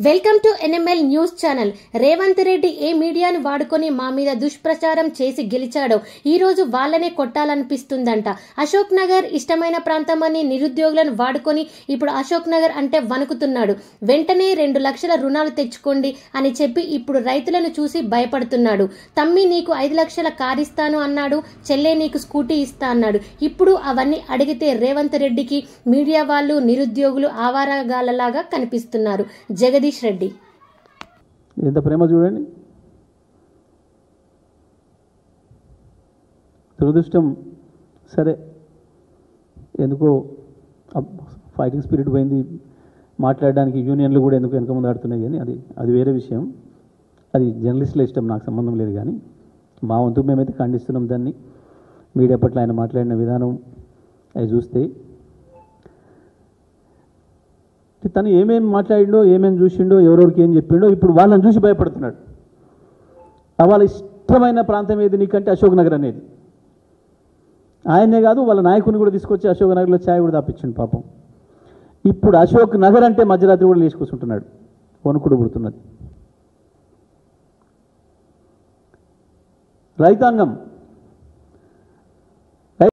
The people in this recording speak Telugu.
Welcome to NML news channel. Revanth Reddy ఏ మీడియాను వాడుకొని మా మీద దుష్ప్రచారం చేసి గెలిచాడో ఈ రోజు వాళ్ళనే కొట్టాలనిపిస్తుందంట. అశోక్ నగర్ ఇష్టమైన ప్రాంతమని నిరుద్యోగులను వాడుకొని ఇప్పుడు అశోక్ నగర్ అంటే వణుకుతున్నాడు. వెంటనే 2 లక్షల రుణాలు తెచ్చుకోండి అని చెప్పి ఇప్పుడు రైతులను చూసి భయపడుతున్నాడు. తమ్మి నీకు 5 లక్షల కారు ఇస్తాను అన్నాడు, చెల్లె నీకు స్కూటీ ఇస్తా అన్నాడు. ఇప్పుడు అవన్నీ అడిగితే రేవంత్ రెడ్డికి మీడియా వాళ్ళు నిరుద్యోగులు ఆవారగాళ్ళలాగా కనిపిస్తున్నారు. జగదీష్ రెడ్డి ఎంత ప్రేమ చూడండి. దురదృష్టం సరే, ఎందుకో ఫైటింగ్ స్పిరిట్ పోయింది. మాట్లాడడానికి యూనియన్లు కూడా ఎందుకు వెనక ముందు ఆడుతున్నాయి, కానీ అది వేరే విషయం. అది జర్నలిస్టుల ఇష్టం, నాకు సంబంధం లేదు. కానీ మా వంతు మేమైతే ఖండిస్తున్నాం దాన్ని. మీడియా పట్ల ఆయన మాట్లాడిన విధానం అవి చూస్తే తను ఏమేమి మాట్లాడిండో, ఏమేమి చూసిండో, ఎవరెవరికి ఏం చెప్పిండో ఇప్పుడు వాళ్ళని చూసి భయపడుతున్నాడు. వాళ్ళ ఇష్టమైన ప్రాంతం ఏది నీకంటే అశోక్ నగర్ అనేది. ఆయనే కాదు, వాళ్ళ నాయకుని కూడా తీసుకొచ్చి అశోక్ నగర్లో ఛాయ్ కూడా తాపించండి పాపం. ఇప్పుడు అశోక్ నగర్ అంటే మధ్యరాత్రి కూడా లేచి కూర్చుంటున్నాడు, వణుకుడు పుడుతున్నది. రైతాంగం